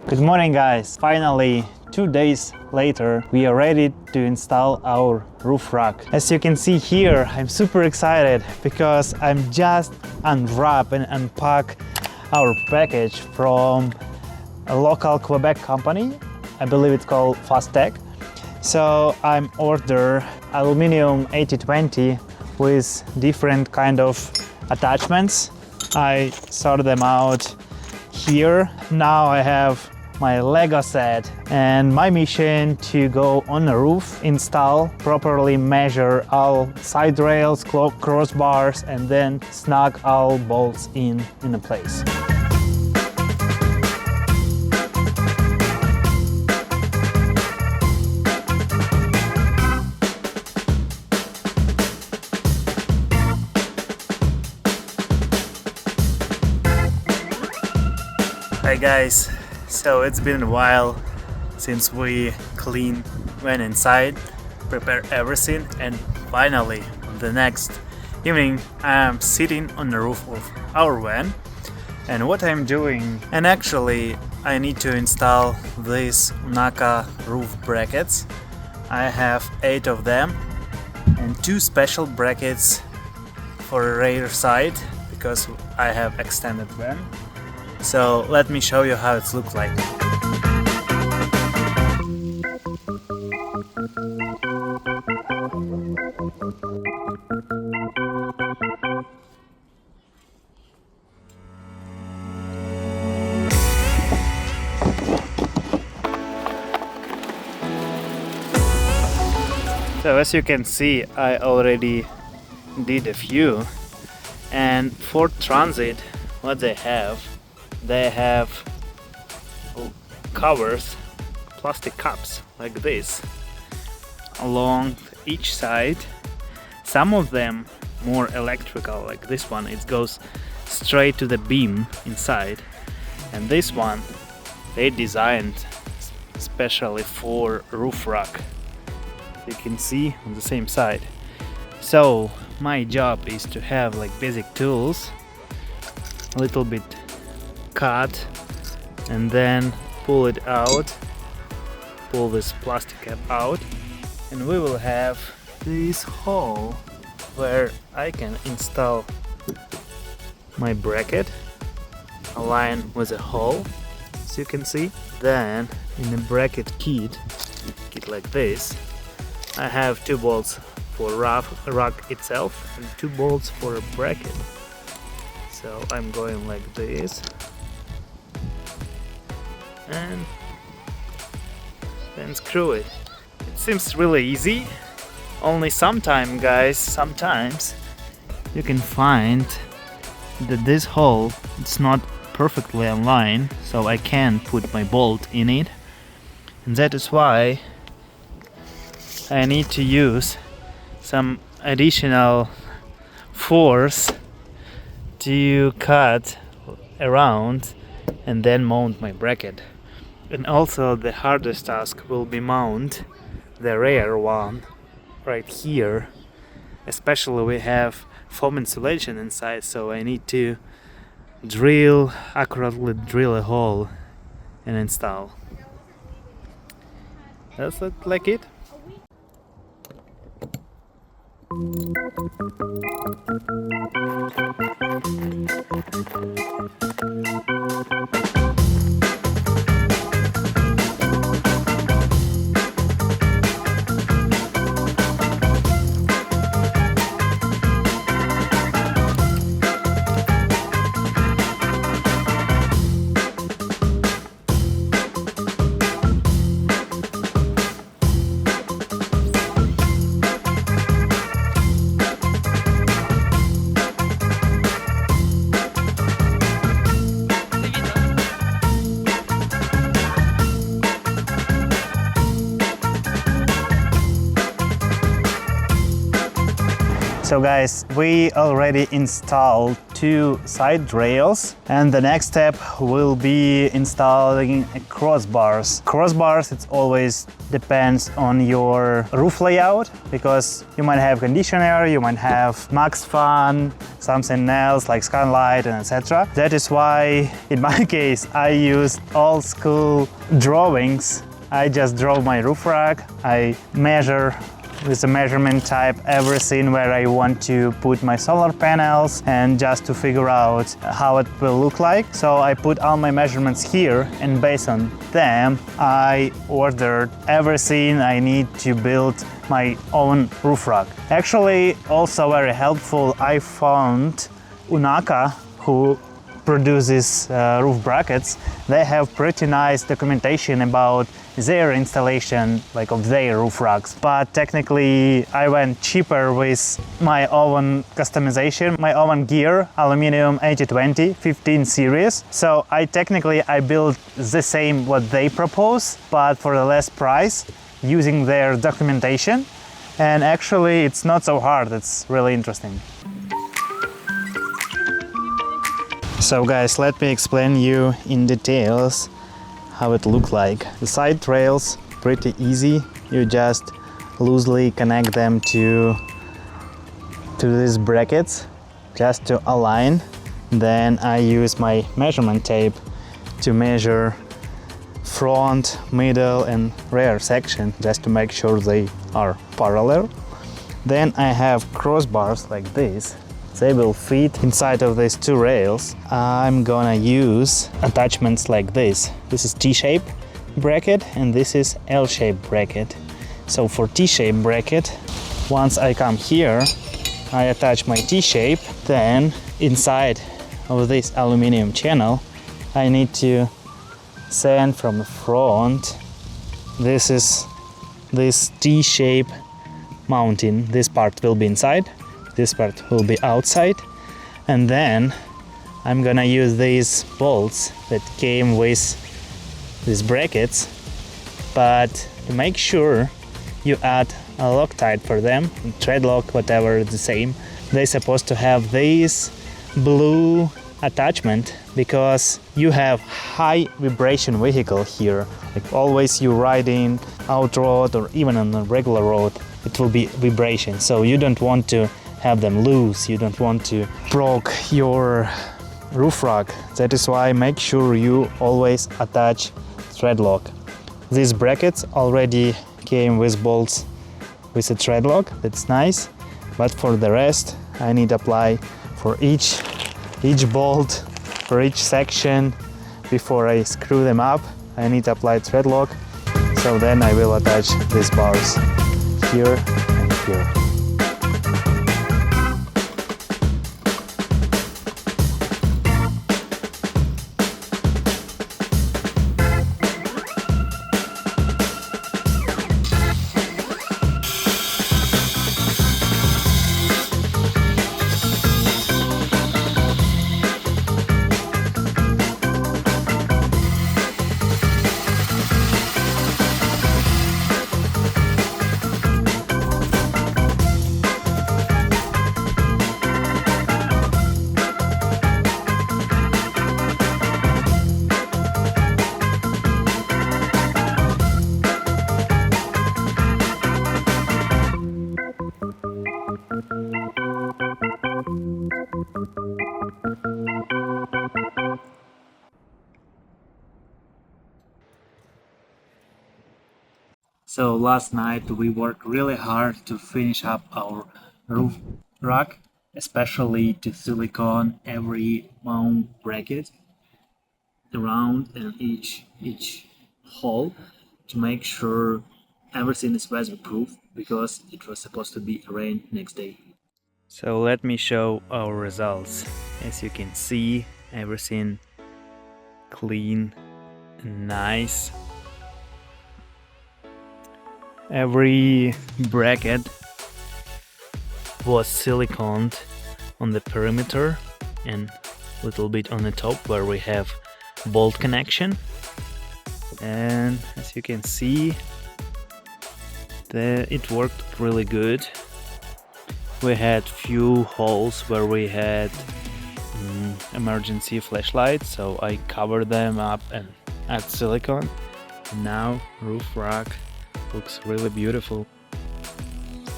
Good morning, guys. Finally, 2 days later, we are ready to install our roof rack. As you can see here, I'm super excited because I'm just unwrap and unpack our package from a local Quebec company. I believe it's called Fastech. So I'm order aluminum 80/20 with different kind of attachments. I sorted them out here. Now I have my Lego set and my mission to go on the roof, install, properly measure all side rails, crossbars, and then snug all bolts in a place. Hi guys, so it's been a while since we went inside, prepare everything, and finally the next evening I'm sitting on the roof of our van. And what I'm doing, and actually I need to install these Naka roof brackets. I have 8 of them and 2 special brackets for rear side because I have extended van. So let me show you how it looks like. So as you can see, I already did a few, and for transit what they have covers, plastic cups like this along each side. Some of them more electrical, like this one, it goes straight to the beam inside, and this one they designed especially for roof rack. You can see on the same side. So my job is to have like basic tools, a little bit cut, and then pull it out, pull this plastic cap out, and we will have this hole where I can install my bracket, align with a hole, as you can see. Then in the bracket kit like this, I have 2 bolts for rack itself and 2 bolts for a bracket. So I'm going like this and then screw it. It seems really easy, only sometimes you can find that this hole, it's not perfectly aligned, so I can't put my bolt in it, and that is why I need to use some additional force to cut around and then mount my bracket. And also the hardest task will be mount the rear one right here. Especially we have foam insulation inside, so I need to accurately drill a hole and install. That's like it. So guys, we already installed 2 side rails, and the next step will be installing crossbars. Crossbars, it always depends on your roof layout, because you might have conditioner, you might have max fan, something else like skylight and etc. That is why in my case I used old school drawings. I just draw my roof rack, I measure with the measurement type everything where I want to put my solar panels, and just to figure out how it will look like. So I put all my measurements here, and based on them I ordered everything I need to build my own roof rack. Actually, also very helpful, I found Unaka, who produces roof brackets. They have pretty nice documentation about their installation, like of their roof racks. But technically I went cheaper with my own customization, my own gear, aluminum 8020 15 series. So I built the same what they propose, but for the less price, using their documentation. And actually it's not so hard, it's really interesting. So guys, let me explain you in details how it looks like. The side rails, pretty easy. You just loosely connect them to these brackets just to align. Then I use my measurement tape to measure front, middle and rear section, just to make sure they are parallel. Then I have crossbars like this. They will fit inside of these 2 rails. I'm gonna use attachments like this. This is T-shape bracket and this is L-shape bracket. So for T-shape bracket, once I come here, I attach my T-shape. Then inside of this aluminum channel, I need to send from the front. This is this T-shape mounting. This part will be inside. This part will be outside, and then I'm gonna use these bolts that came with these brackets, but to make sure you add a Loctite for them, thread lock, whatever, the same. They're supposed to have this blue attachment because you have high vibration vehicle here. Like always you riding out road or even on a regular road, it will be vibration, so you don't want to have them loose, you don't want to broke your roof rack. That is why make sure you always attach thread lock. These brackets already came with bolts with a thread lock, that's nice, but for the rest I need to apply for each bolt, for each section. Before I screw them up, I need to apply thread lock, so then I will attach these bars here and here. So last night we worked really hard to finish up our roof rack, especially to silicone every mount bracket around and each hole, to make sure everything is weatherproof, because it was supposed to be rain next day. So let me show our results. As you can see, everything clean and nice. Every bracket was siliconed on the perimeter and a little bit on the top where we have bolt connection. And as you can see, it worked really good. We had few holes where we had emergency flashlights, so I covered them up and add silicone. And now roof rack looks really beautiful.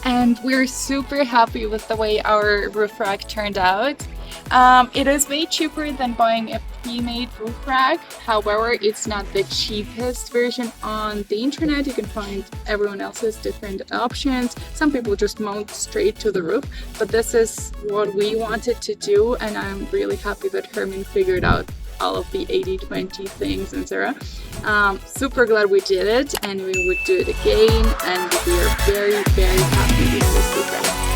And we're super happy with the way our roof rack turned out. It is way cheaper than buying a pre-made roof rack. However, it's not the cheapest version on the internet. You can find everyone else's different options. Some people just mount straight to the roof, but this is what we wanted to do, and I'm really happy that Herman figured out all of the 80-20 things, etc. Super glad we did it, and we would do it again, and we are very, very happy with this roof rack.